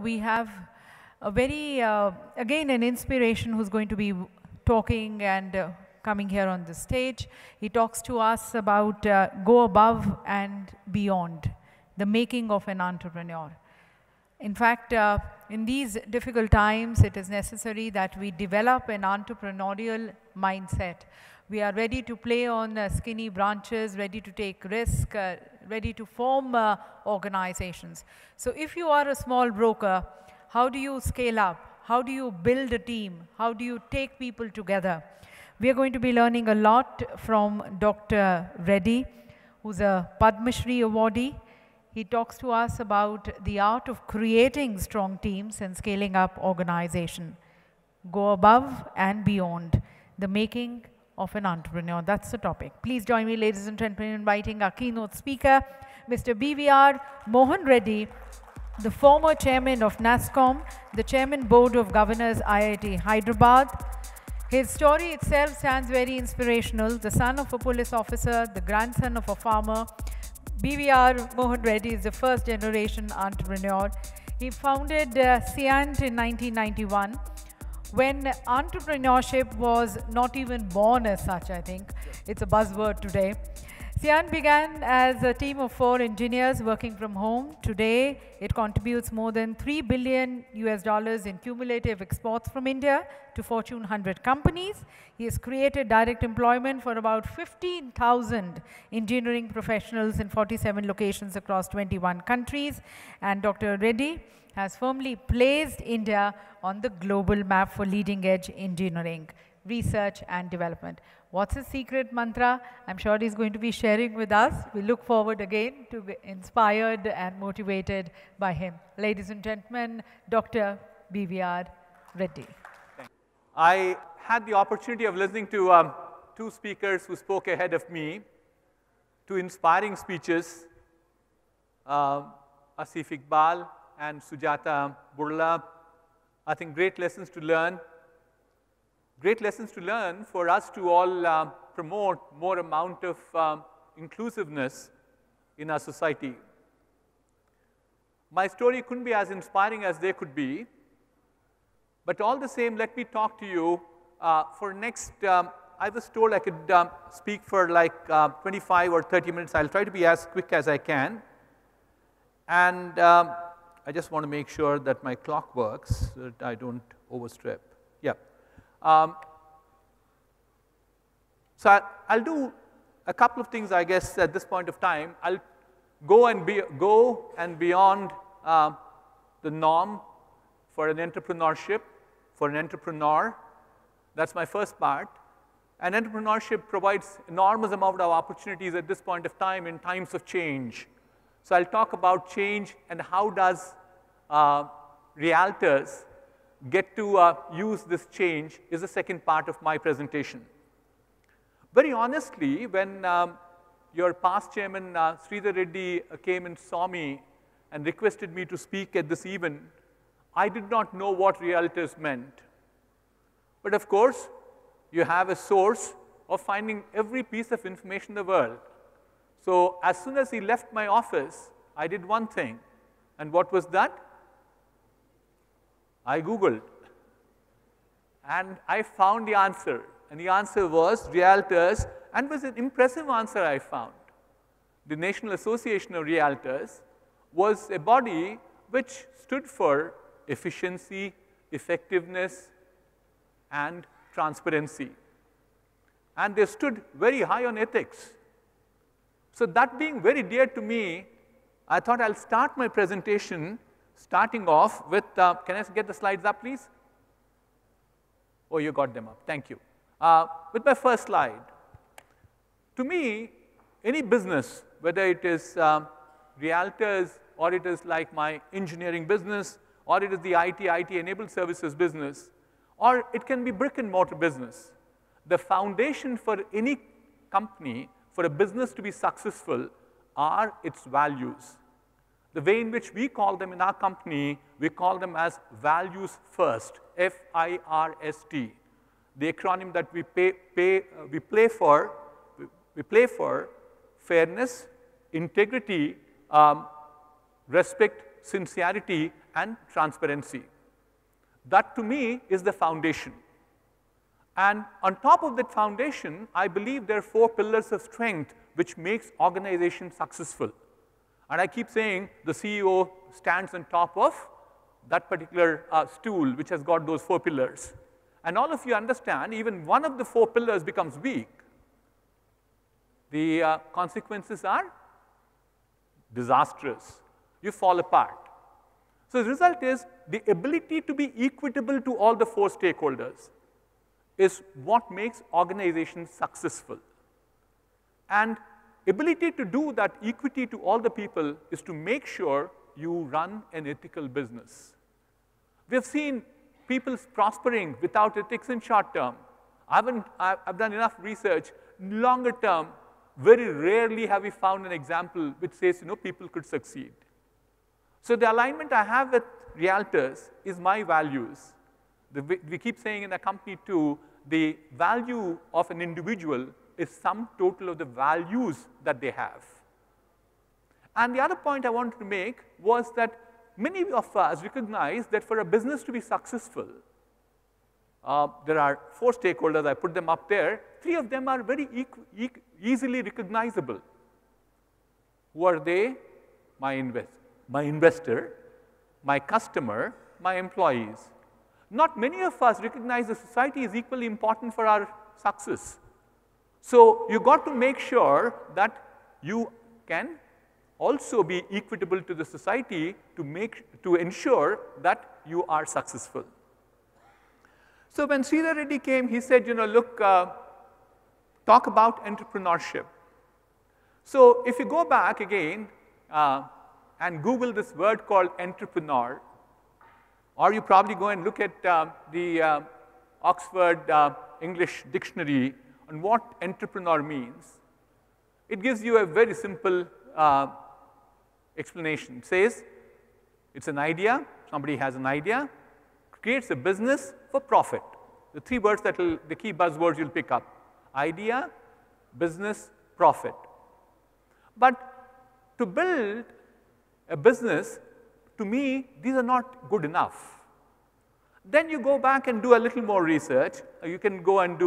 we have a very, again, an inspiration who's going to be talking and coming here on the stage. He talks to us about go above and beyond, the making of an entrepreneur. In fact, in these difficult times, it is necessary that we develop an entrepreneurial mindset. We are ready to play on skinny branches, ready to take risk, ready to form organizations. So if you are a small broker, how do you scale up? How do you build a team? How do you take people together? We are going to be learning a lot from Dr. Reddy, who's a Padma Shri awardee. He talks to us about the art of creating strong teams and scaling up organization. Go above and beyond, the making of an entrepreneur. That's the topic. Please join me, ladies and gentlemen, in inviting our keynote speaker, Mr. BVR Mohan Reddy, the former chairman of NASSCOM, the chairman board of governors IIT Hyderabad. His story itself sounds very inspirational. The son of a police officer, the grandson of a farmer, BVR Mohan Reddy is the first generation entrepreneur. He founded Cyient in 1991 when entrepreneurship was not even born as such, I think. It's a buzzword today. Cyient began as a team of 4 engineers working from home. Today, it contributes more than $3 billion in cumulative exports from India to Fortune 100 companies. He has created direct employment for about 15,000 engineering professionals in 47 locations across 21 countries. And Dr. Reddy has firmly placed India on the global map for leading-edge engineering, research and development. What's his secret mantra? I'm sure he's going to be sharing with us. We look forward again to be inspired and motivated by him. Ladies and gentlemen, Dr. BVR Reddy. I had the opportunity of listening to 2 speakers who spoke ahead of me, 2 inspiring speeches, Asif Iqbal and Sujata Burla. I think great lessons to learn. Great lessons to learn for us to all promote more amount of inclusiveness in our society. My story couldn't be as inspiring as they could be, but all the same, let me talk to you for next, I was told I could speak for like 25 or 30 minutes. I'll try to be as quick as I can. And I just want to make sure that my clock works, so that I don't overstrip. Yeah. So I'll do a couple of things, I guess, at this point of time. I'll go and beyond the norm for an entrepreneurship, for an entrepreneur. That's my first part. And entrepreneurship provides enormous amount of opportunities at this point of time in times of change. So I'll talk about change and how does Realtors get to use this change is the second part of my presentation. Very honestly, when your past chairman, Sridhar Reddy, came and saw me and requested me to speak at this event, I did not know what Realtors meant. But of course, you have a source of finding every piece of information in the world. So as soon as he left my office, I did one thing. And what was that? I Googled. And I found the answer. And the answer was Realtors, and was an impressive answer I found. The National Association of Realtors was a body which stood for efficiency, effectiveness, and transparency. And they stood very high on ethics. So that being very dear to me, I thought I'll start my presentation starting off with, can I get the slides up, please? Oh, you got them up. Thank you. With my first slide. To me, any business, whether it is Realtors, or it is like my engineering business, or it is the IT-enabled services business, or it can be brick and mortar business. The foundation for any company, for a business to be successful, are its values. The way in which we call them in our company, we call them as values first, F-I-R-S-T. The acronym that we play for fairness, integrity, respect, sincerity, and transparency. That to me is the foundation. And on top of that foundation, I believe there are 4 pillars of strength which makes organization successful. And I keep saying the CEO stands on top of that particular stool which has got those 4 pillars. And all of you understand, even one of the 4 pillars becomes weak, the consequences are disastrous. You fall apart. So the result is the ability to be equitable to all the 4 stakeholders is what makes organizations successful. And ability to do that equity to all the people is to make sure you run an ethical business. We have seen people prospering without ethics in short term. I've done enough research. Longer term, very rarely have we found an example which says, people could succeed. So the alignment I have with Realtors is my values. We keep saying in the company too, the value of an individual is sum total of the values that they have. And the other point I wanted to make was that many of us recognize that for a business to be successful, there are 4 stakeholders, I put them up there. 3 of them are very easily recognizable. Who are they? My investor, my customer, my employees. Not many of us recognize the society is equally important for our success. So you got to make sure that you can also be equitable to the society to ensure that you are successful. So when Sridhar Reddy came, he said, look, talk about entrepreneurship. So if you go back again and Google this word called entrepreneur, or you probably go and look at the Oxford English Dictionary on what entrepreneur means, it gives you a very simple explanation. It says it's an idea, somebody has an idea, creates a business for profit. The 3 words the key buzzwords you'll pick up. Idea, business, profit. But to build a business, to me, these are not good enough. Then you go back and do a little more research. You can go and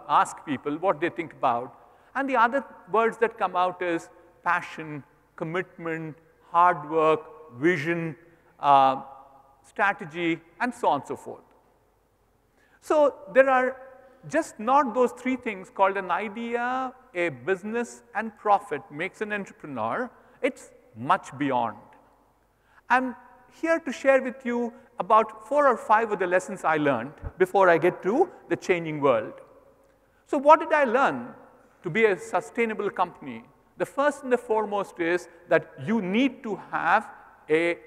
ask people what they think about. And the other words that come out is passion, commitment, hard work, vision, strategy, and so on and so forth. So there are just not those 3 things called an idea, a business, and profit makes an entrepreneur. It's much beyond. I'm here to share with you about 4 or 5 of the lessons I learned before I get to the changing world. So what did I learn to be a sustainable company? The first and the foremost is that you need to have a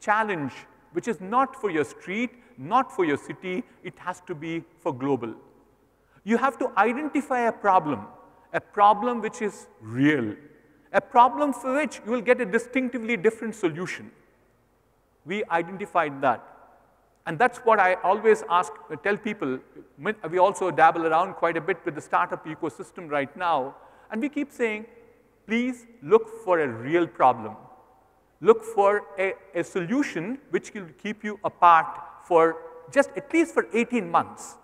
challenge which is not for your street, not for your city, it has to be for global. You have to identify a problem which is real, a problem for which you will get a distinctively different solution. We identified that. And that's what I always tell people. We also dabble around quite a bit with the startup ecosystem right now. And we keep saying, please look for a real problem. Look for a solution which will keep you apart for just at least for 18 months.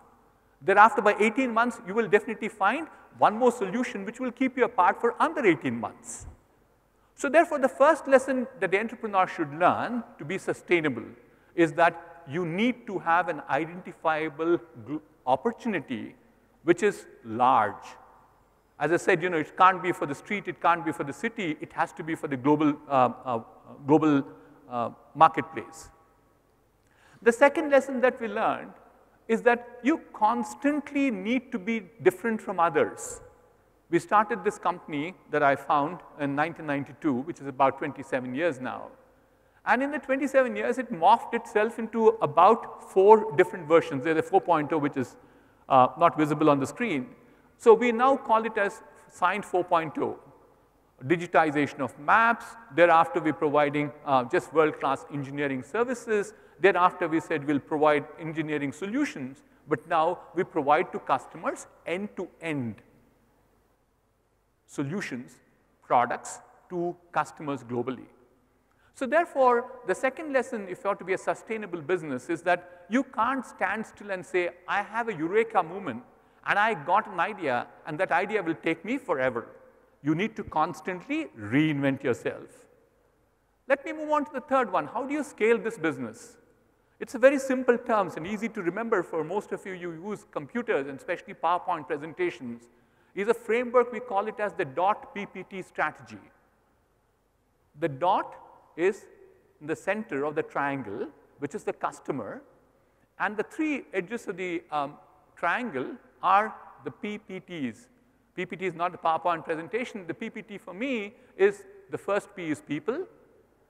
Thereafter, by 18 months, you will definitely find one more solution which will keep you apart for another 18 months. So therefore, the first lesson that the entrepreneur should learn to be sustainable is that you need to have an identifiable opportunity which is large. As I said, it can't be for the street, it can't be for the city, it has to be for the global marketplace. The second lesson that we learned is that you constantly need to be different from others. We started this company that I found in 1992, which is about 27 years now. And in the 27 years, it morphed itself into about 4 different versions. There's a 4.0, which is not visible on the screen. So we now call it as Science 4.0, digitization of maps. Thereafter, we're providing just world-class engineering services. Thereafter, we said we'll provide engineering solutions. But now, we provide to customers end-to-end solutions, products to customers globally. So therefore, the second lesson, if you are to be a sustainable business, is that you can't stand still and say, I have a eureka moment, and I got an idea, and that idea will take me forever. You need to constantly reinvent yourself. Let me move on to the third one. How do you scale this business? It's a very simple terms and easy to remember for most of you. You use computers, and especially PowerPoint presentations. Is a framework, we call it as the dot PPT strategy. The dot is in the center of the triangle, which is the customer, and the three edges of the triangle are the PPTs. PPT is not a PowerPoint presentation. The PPT for me is the first P is people,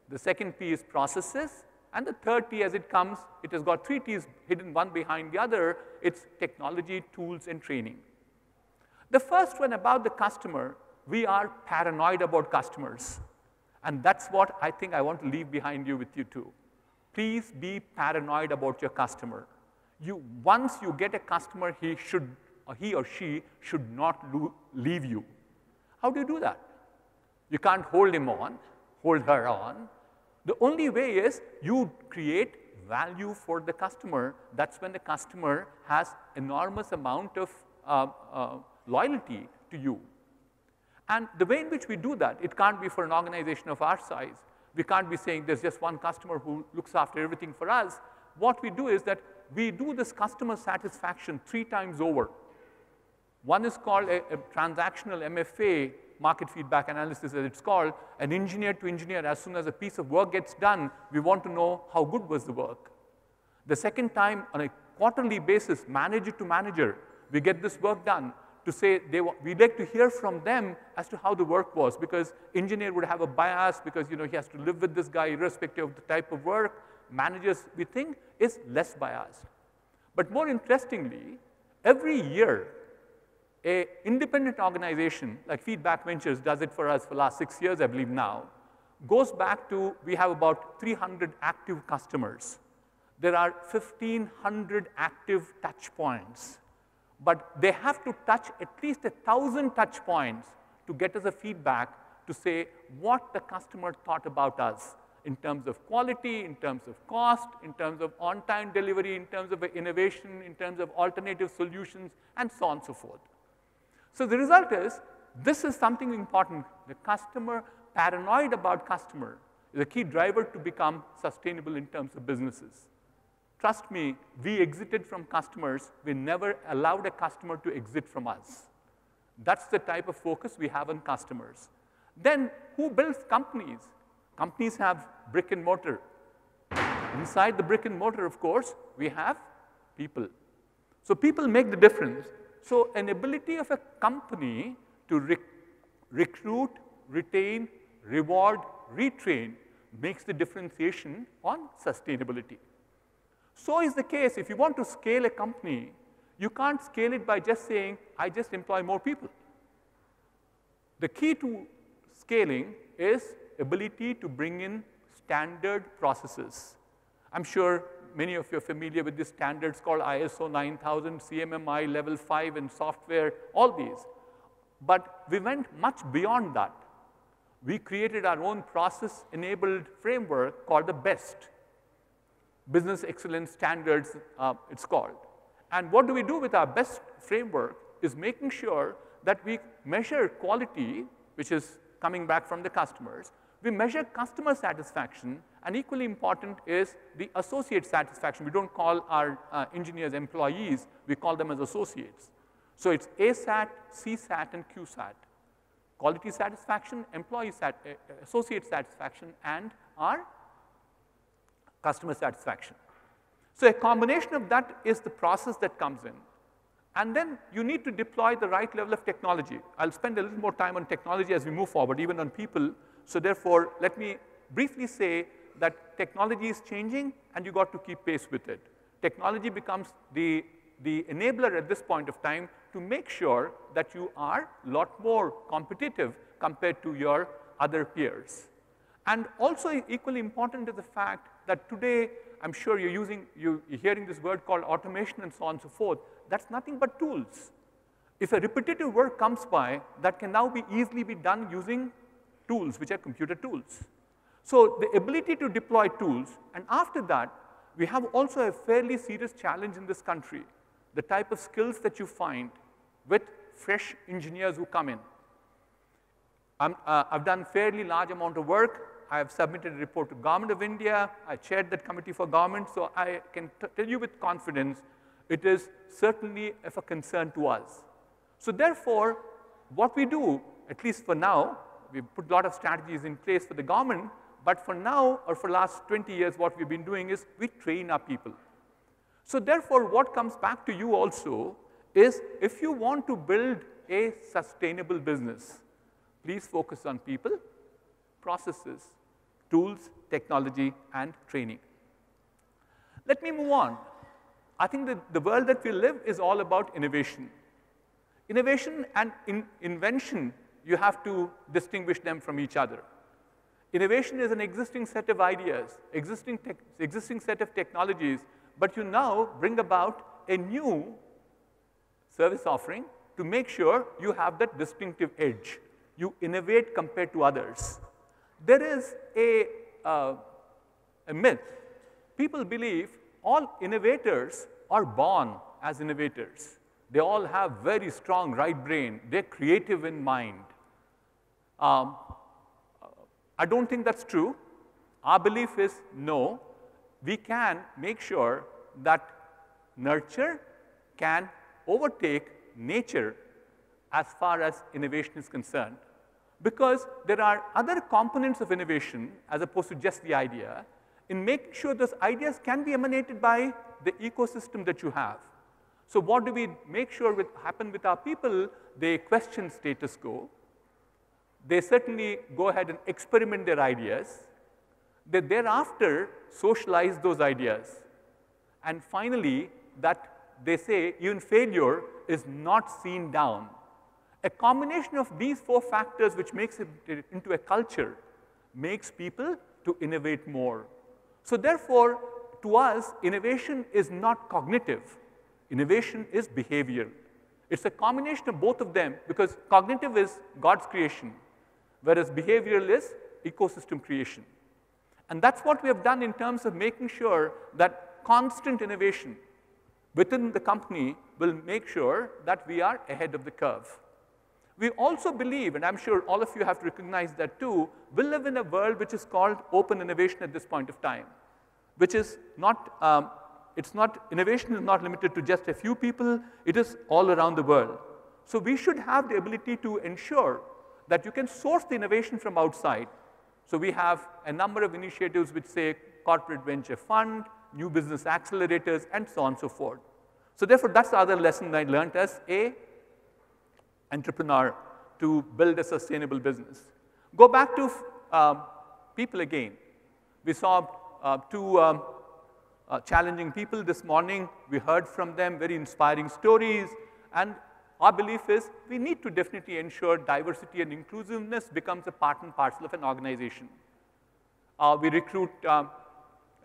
the second P is processes, and the third T as it comes, it has got three T's hidden one behind the other. It's technology, tools, and training. The first one about the customer, we are paranoid about customers. And that's what I think I want to leave behind you with you too. Please be paranoid about your customer. Once you get a customer, he or she should not leave you. How do you do that? You can't hold him on, hold her on. The only way is you create value for the customer. That's when the customer has enormous amount of loyalty to you. And the way in which we do that, it can't be for an organization of our size. We can't be saying there's just one customer who looks after everything for us. What we do is that we do this customer satisfaction 3 times over. One is called a transactional MFA, market feedback analysis as it's called, an engineer to engineer. As soon as a piece of work gets done, we want to know how good was the work. The second time, on a quarterly basis, manager to manager, we get this work done. To say we'd like to hear from them as to how the work was, because engineer would have a bias because he has to live with this guy irrespective of the type of work. Managers, we think, is less biased. But more interestingly, every year, an independent organization like Feedback Ventures does it for us for the last 6 years, I believe now, goes back to we have about 300 active customers. There are 1,500 active touch points. But they have to touch at least 1,000 touch points to get us a feedback to say what the customer thought about us in terms of quality, in terms of cost, in terms of on-time delivery, in terms of innovation, in terms of alternative solutions, and so on and so forth. So the result is, this is something important. The customer, paranoid about customer, is a key driver to become sustainable in terms of businesses. Trust me, we exited from customers. We never allowed a customer to exit from us. That's the type of focus we have on customers. Then, who builds companies? Companies have brick and mortar. Inside the brick and mortar, of course, we have people. So people make the difference. So an ability of a company to recruit, retain, reward, retrain makes the differentiation on sustainability. So is the case, if you want to scale a company, you can't scale it by just saying, I just employ more people. The key to scaling is ability to bring in standard processes. I'm sure many of you are familiar with these standards called ISO 9000, CMMI, Level 5, and software, all these. But we went much beyond that. We created our own process-enabled framework called the BEST. Business Excellence Standards, it's called. And what do we do with our BEST framework is making sure that we measure quality, which is coming back from the customers. We measure customer satisfaction, and equally important is the associate satisfaction. We don't call our engineers employees, we call them as associates. So it's ASAT, CSAT, and QSAT. Quality satisfaction, associate satisfaction, and our customer satisfaction. So a combination of that is the process that comes in. And then you need to deploy the right level of technology. I'll spend a little more time on technology as we move forward, even on people. So therefore, let me briefly say that technology is changing, and you got to keep pace with it. Technology becomes the enabler at this point of time to make sure that you are a lot more competitive compared to your other peers. And also equally important is the fact that today, I'm sure you're hearing this word called automation and so on and so forth. That's nothing but tools. If a repetitive work comes by, that can now easily be done using tools, which are computer tools. So the ability to deploy tools, and after that, we have also a fairly serious challenge in this country, the type of skills that you find with fresh engineers who come in. I've done fairly large amount of work. I have submitted a report to Government of India. I chaired that committee for government, so I can tell you with confidence, it is certainly of a concern to us. So therefore, what we do, at least for now, we've put a lot of strategies in place for the government, but for now, or for the last 20 years, what we've been doing is we train our people. So therefore, what comes back to you also is if you want to build a sustainable business, please focus on people, processes, tools, technology, and training. Let me move on. I think that the world that we live is all about innovation. Innovation and invention, you have to distinguish them from each other. Innovation is an existing set of ideas, existing set of technologies, but you now bring about a new service offering to make sure you have that distinctive edge. You innovate compared to others. There is a myth. People believe all innovators are born as innovators. They all have very strong right brain. They're creative in mind. I don't think that's true. Our belief is no. We can make sure that nurture can overtake nature as far as innovation is concerned. Because there are other components of innovation as opposed to just the idea in making sure those ideas can be emanated by the ecosystem that you have. So what do we make sure happen with our people? They question status quo. They certainly go ahead and experiment their ideas. They thereafter socialize those ideas. And finally, that they say even failure is not seen down. A combination of these four factors which makes it into a culture makes people to innovate more. So therefore, to us, innovation is not cognitive. Innovation is behavioral. It's a combination of both of them because cognitive is God's creation, whereas behavioral is ecosystem creation. And that's what we have done in terms of making sure that constant innovation within the company will make sure that we are ahead of the curve. We also believe, and I'm sure all of you have to recognize that too, we live in a world which is called open innovation at this point of time, which is not, innovation is not limited to just a few people, it is all around the world. So we should have the ability to ensure that you can source the innovation from outside. So we have a number of initiatives which say corporate venture fund, new business accelerators, and so on and so forth. So therefore, that's the other lesson I learned as a entrepreneur to build a sustainable business. Go back to people again. We saw two challenging people this morning. We heard from them very inspiring stories. And our belief is we need to definitely ensure diversity and inclusiveness becomes a part and parcel of an organization. We recruit, there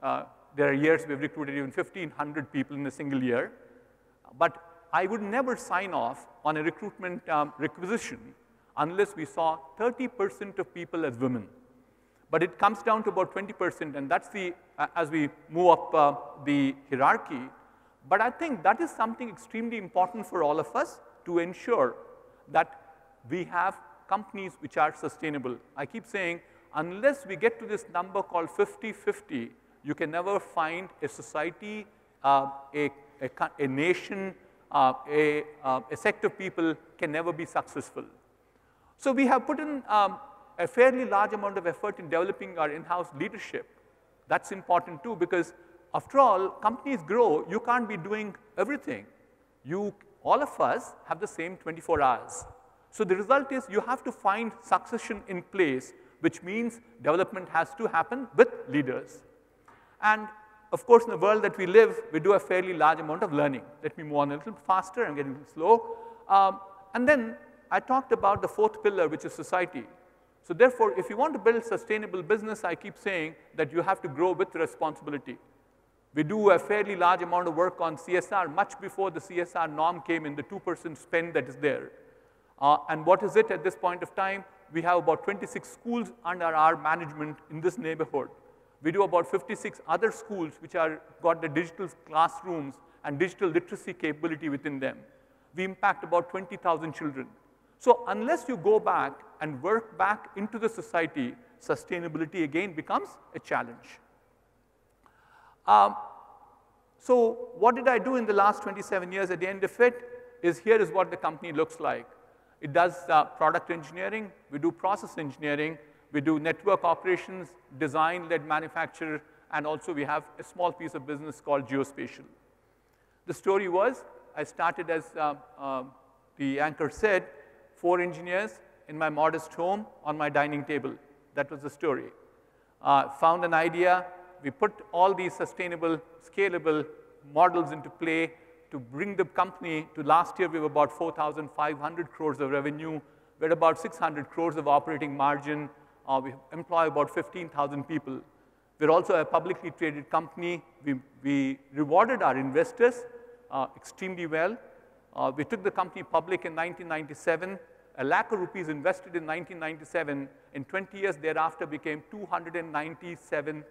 are years we've recruited even 1,500 people in a single year. But I would never sign off on a recruitment requisition unless we saw 30% of people as women. But it comes down to about 20%, and that's the, as we move up the hierarchy. But I think that is something extremely important for all of us to ensure that we have companies which are sustainable. I keep saying, unless we get to this number called 50-50, you can never find a society, a nation, a sect of people can never be successful. So we have put in a fairly large amount of effort in developing our in-house leadership. That's important too because after all, companies grow, you can't be doing everything. All of us have the same 24 hours. So the result is you have to find succession in place, which means development has to happen with leaders. And of course, in the world that we live, we do a fairly large amount of learning. Let me move on a little faster. I'm getting a little slow. And then I talked about the fourth pillar, which is society. So therefore, if you want to build sustainable business, I keep saying that you have to grow with responsibility. We do a fairly large amount of work on CSR much before the CSR norm came in, the 2% spend that is there. And what is it at this point of time? we have about 26 schools under our management in this neighborhood. We do about 56 other schools which are got the digital classrooms and digital literacy capability within them. We impact about 20,000 children. So unless you go back and work back into the society, sustainability again becomes a challenge. So what did I do in the last 27 years? At the end of it is here is what the company looks like. It does product engineering, we do process engineering, we do network operations, design-led manufacture, and also we have a small piece of business called geospatial. The story was, I started as the anchor said, 4 engineers in my modest home on my dining table. That was the story. Found an idea, we put all these sustainable, scalable models into play to bring the company to last year we were about 4,500 crores of revenue. We're about 600 crores of operating margin. We employ about 15,000 people. We're also a publicly traded company. We rewarded our investors extremely well. We took the company public in 1997. A lakh of rupees invested in 1997. In 20 years thereafter became 397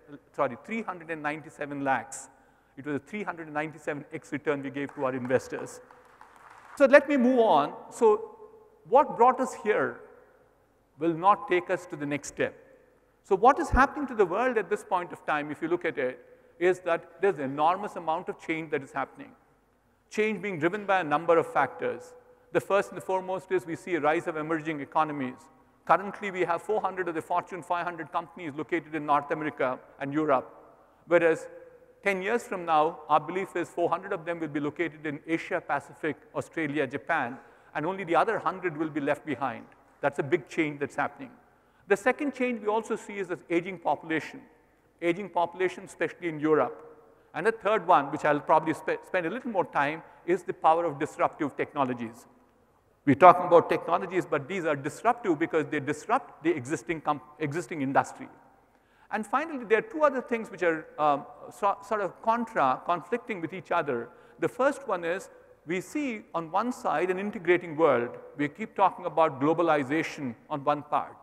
lakhs. It was a 397x return we gave to our investors. So let me move on. So what brought us here will not take us to the next step. So what is happening to the world at this point of time, if you look at it, is that there's an enormous amount of change that is happening. Change being driven by a number of factors. The first and the foremost is we see a rise of emerging economies. Currently, we have 400 of the Fortune 500 companies located in North America and Europe, whereas 10 years from now, our belief is 400 of them will be located in Asia, Pacific, Australia, Japan, and only the other 100 will be left behind. That's a big change that's happening. The second change we also see is this aging population, especially in Europe. And the third one, which I'll probably spend a little more time, is the power of disruptive technologies. We're talking about technologies, but these are disruptive because they disrupt the existing industry. And finally, there are 2 other things which are sort of conflicting with each other. The first one is we see on one side an integrating world. We keep talking about globalization on one part.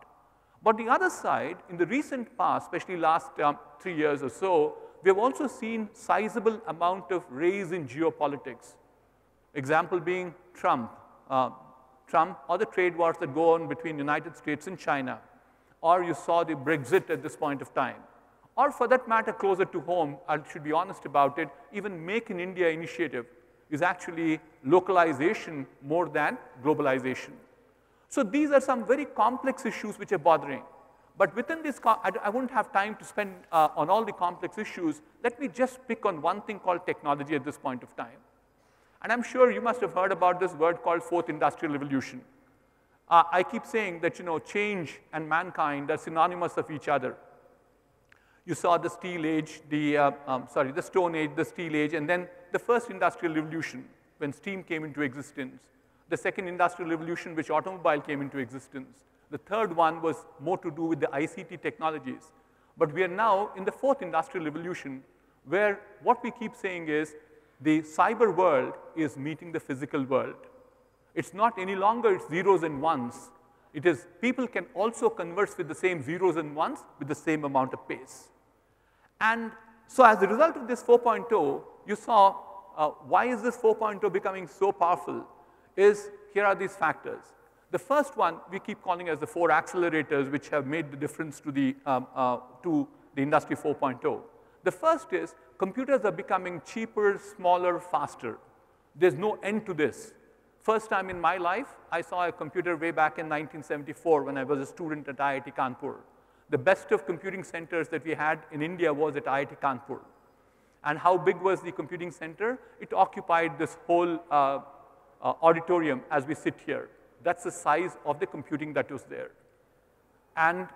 But the other side, in the recent past, especially last 3 years or so, we have also seen sizable amount of raise in geopolitics. Example being Trump or the trade wars that go on between United States and China. Or you saw the Brexit at this point of time. Or for that matter, closer to home, I should be honest about it, even Make in India initiative is actually localization more than globalization. So these are some very complex issues which are bothering. But within this, I won't have time to spend on all the complex issues. Let me just pick on one thing called technology at this point of time. And I'm sure you must have heard about this word called 4th Industrial Revolution. I keep saying that, change and mankind are synonymous of each other. You saw the Steel Age, the Stone Age, the Steel Age, and then the first Industrial Revolution when steam came into existence. The second Industrial Revolution, which automobile came into existence. The third one was more to do with the ICT technologies. But we are now in the 4th Industrial Revolution, where what we keep saying is the cyber world is meeting the physical world. It's not any longer it's zeros and ones. It is people can also converse with the same zeros and ones with the same amount of pace. And so as a result of this 4.0, you saw why is this 4.0 becoming so powerful is here are these factors. The first one we keep calling as the 4 accelerators which have made the difference to the industry 4.0. The first is computers are becoming cheaper, smaller, faster. There's no end to this. First time in my life, I saw a computer way back in 1974 when I was a student at IIT Kanpur. The best of computing centers that we had in India was at IIT Kanpur. And how big was the computing center? It occupied this whole auditorium as we sit here. That's the size of the computing that was there. And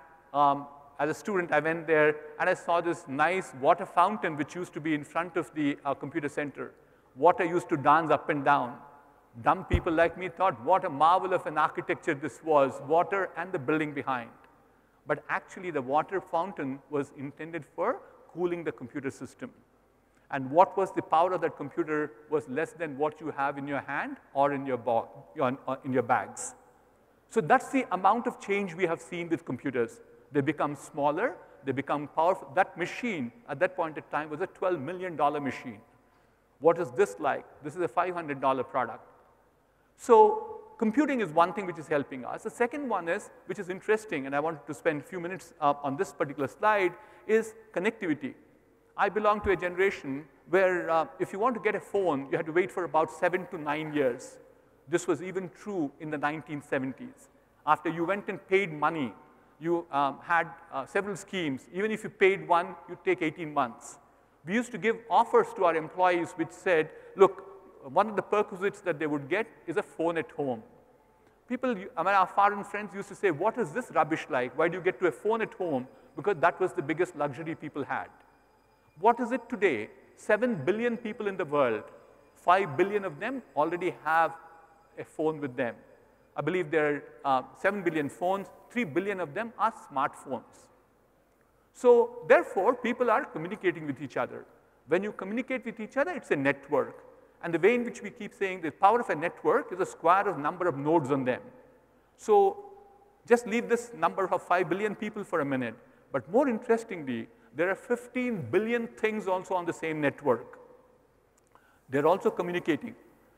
as a student, I went there and I saw this nice water fountain which used to be in front of the computer center. Water used to dance up and down. Dumb people like me thought, what a marvel of an architecture this was, water and the building behind. But actually, the water fountain was intended for cooling the computer system. And what was the power of that computer was less than what you have in your hand or in your bags. So that's the amount of change we have seen with computers. They become smaller, they become powerful. That machine at that point in time was a $12 million machine. What is this like? This is a $500 product. So computing is one thing which is helping us. The second one is, which is interesting, and I wanted to spend a few minutes on this particular slide, is connectivity. I belong to a generation where if you want to get a phone, you had to wait for about 7 to 9 years. This was even true in the 1970s. After you went and paid money, you had several schemes. Even if you paid one, you'd take 18 months. We used to give offers to our employees which said, look, one of the perquisites that they would get is a phone at home. People, our foreign friends used to say, what is this rubbish like? Why do you get to a phone at home? Because that was the biggest luxury people had. What is it today? 7 billion people in the world, 5 billion of them already have a phone with them. I believe there are 7 billion phones, 3 billion of them are smartphones. So therefore, people are communicating with each other. When you communicate with each other, it's a network. And the way in which we keep saying the power of a network is the square of number of nodes on them. So just leave this number of 5 billion people for a minute. But more interestingly, there are 15 billion things also on the same network. They're also communicating.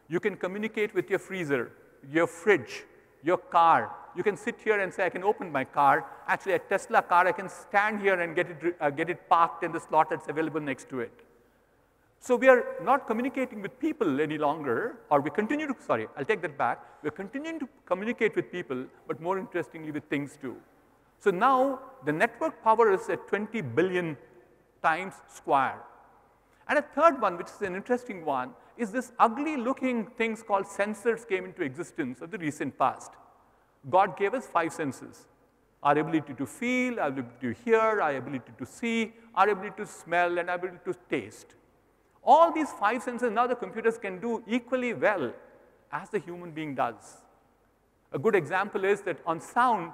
You can communicate with your freezer, your fridge, your car. You can sit here and say, I can open my car. Actually, a Tesla car, I can stand here and get it parked in the slot that's available next to it. So we are not communicating with people any longer, or we continue to, sorry, I'll take that back. We're continuing to communicate with people, but more interestingly with things too. So now the network power is at 20 billion times square. And a third one, which is an interesting one, is this ugly looking things called sensors came into existence of the recent past. God gave us 5 senses. Our ability to feel, our ability to hear, our ability to see, our ability to smell, and our ability to taste. All these 5 senses now the computers can do equally well as the human being does. A good example is that on sound,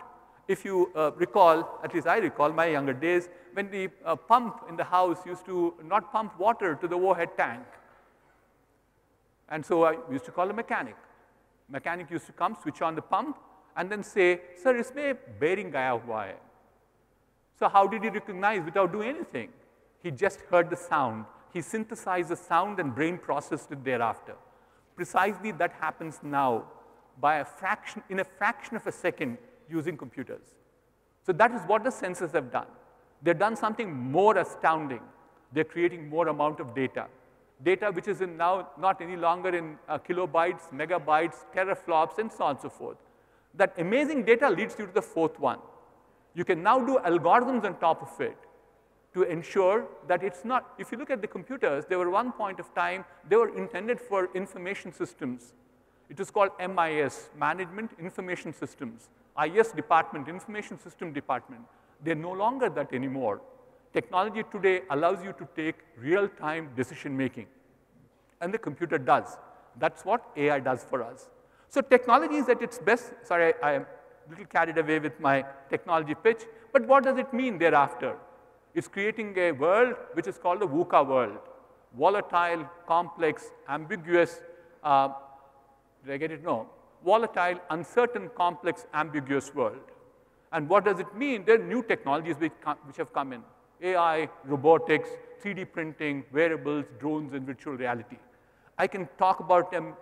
if you recall, at least I recall my younger days, when the pump in the house used to not pump water to the overhead tank. And so I used to call a mechanic. Mechanic used to come, switch on the pump, and then say, sir, isme bearing gaya hua hai. So how did he recognize without doing anything? He just heard the sound. He synthesized the sound and brain processed it thereafter. Precisely that happens now by in a fraction of a second using computers. So that is what the sensors have done. They've done something more astounding. They're creating more amount of data. Data which is now not any longer in kilobytes, megabytes, teraflops, and so on and so forth. That amazing data leads you to the fourth one. You can now do algorithms on top of it to ensure that it's not, if you look at the computers, they were one point of time, they were intended for information systems. It was called MIS, Management Information Systems. IS department, Information System Department. They're no longer that anymore. Technology today allows you to take real-time decision making. And the computer does. That's what AI does for us. So technology is at its best. Sorry, I am a little carried away with my technology pitch. But what does it mean thereafter? It's creating a world which is called the VUCA world. Volatile, complex, ambiguous, did I get it? No. Volatile, uncertain, complex, ambiguous world. And what does it mean? There are new technologies which have come in. AI, robotics, 3D printing, wearables, drones, and virtual reality. I can talk about them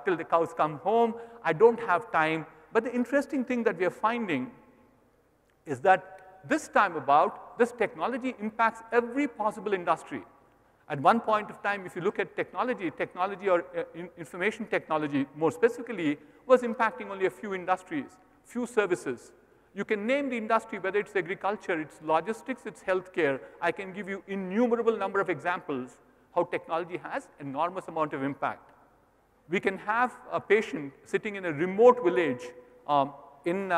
till the cows come home. I don't have time. But the interesting thing that we are finding is that this time about, this technology impacts every possible industry. At one point of time, if you look at technology or information technology more specifically, was impacting only a few industries, few services. You can name the industry, whether it's agriculture, it's logistics, it's healthcare. I can give you innumerable number of examples how technology has enormous amount of impact. We can have a patient sitting in a remote village in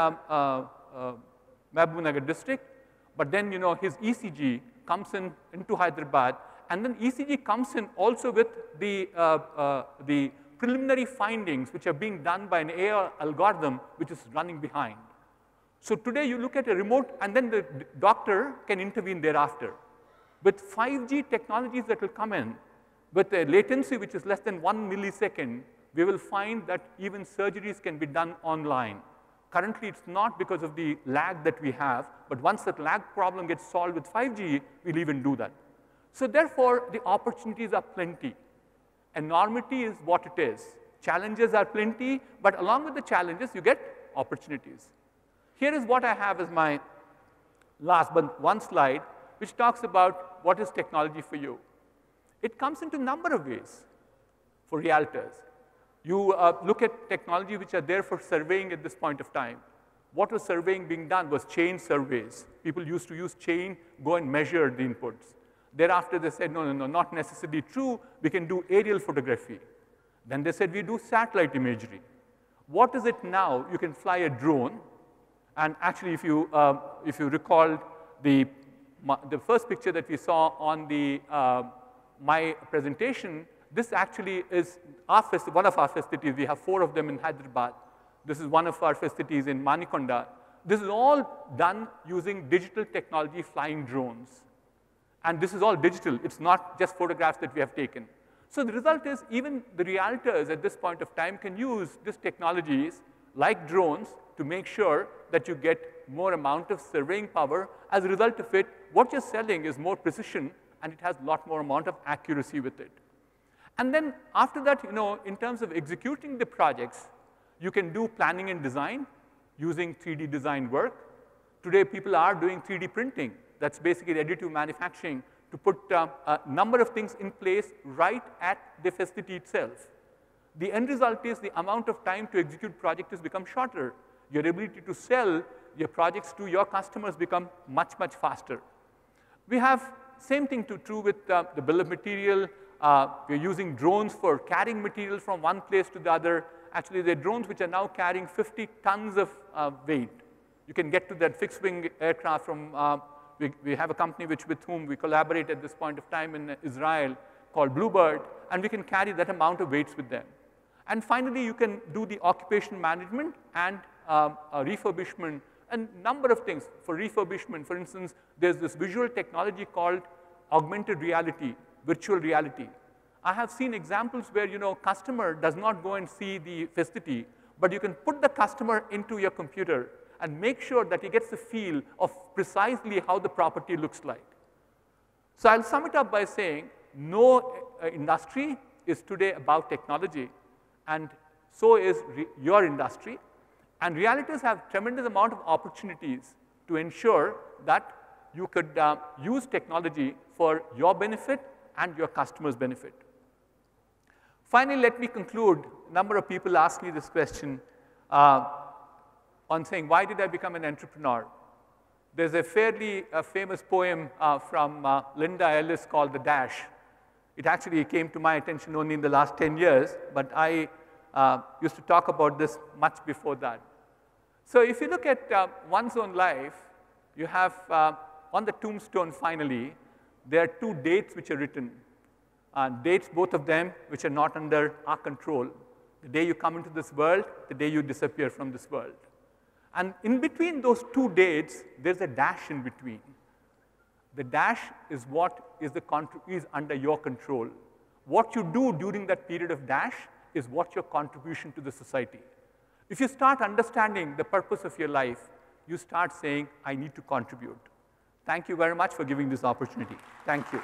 Mahbubnagar district, but then his ECG comes into Hyderabad, and then ECG comes in also with the preliminary findings which are being done by an AI algorithm which is running behind. So today you look at a remote, and then the doctor can intervene thereafter. With 5G technologies that will come in, with a latency which is less than 1 millisecond, we will find that even surgeries can be done online. currently it's not because of the lag that we have, but once that lag problem gets solved with 5G, we'll even do that. So therefore, the opportunities are plenty. Enormity is what it is. Challenges are plenty, but along with the challenges, you get opportunities. Here is what I have as my last but one slide, which talks about what is technology for you. It comes into a number of ways for realtors. You look at technology which are there for surveying at this point of time. What was surveying being done was chain surveys. People used to use chain, go and measure the inputs. Thereafter, they said, no, not necessarily true. We can do aerial photography. Then they said, we do satellite imagery. What is it now? You can fly a drone. And actually, if you recall the first picture that we saw on the, my presentation, this actually is one of our facilities. We have 4 of them in Hyderabad. This is one of our facilities in Manikonda. This is all done using digital technology, flying drones. And this is all digital. It's not just photographs that we have taken. So the result is even the realtors at this point of time can use these technologies like drones to make sure that you get more amount of surveying power. As a result of it, what you're selling is more precision, and it has a lot more amount of accuracy with it. And then after that, in terms of executing the projects, you can do planning and design using 3D design work. Today, people are doing 3D printing. That's basically additive manufacturing to put a number of things in place right at the facility itself. The end result is the amount of time to execute project has become shorter. Your ability to sell your projects to your customers become much, much faster. We have same thing true with the bill of material. We're using drones for carrying material from one place to the other. Actually, there are drones which are now carrying 50 tons of weight. You can get to that fixed-wing aircraft from, we have a company with whom we collaborate at this point of time in Israel called Bluebird, and we can carry that amount of weights with them. And finally, you can do the occupation management and refurbishment, and number of things. For refurbishment, for instance, there's this visual technology called augmented reality, virtual reality. I have seen examples where, customer does not go and see the facility, but you can put the customer into your computer and make sure that he gets a feel of precisely how the property looks like. So I'll sum it up by saying no industry is today about technology, and so is your industry. And realtors have tremendous amount of opportunities to ensure that you could use technology for your benefit and your customers' benefit. Finally, let me conclude. A number of people ask me this question on saying, why did I become an entrepreneur? There's a fairly famous poem from Linda Ellis called The Dash. It actually came to my attention only in the last 10 years, but I used to talk about this much before that. So if you look at one's own life, you have on the tombstone finally, there are 2 dates which are written. Dates, both of them, which are not under our control. The day you come into this world, the day you disappear from this world. And in between those 2 dates, there's a dash in between. The dash is what is under your control. What you do during that period of dash is what your contribution to the society. If you start understanding the purpose of your life, you start saying, I need to contribute. Thank you very much for giving this opportunity. Thank you.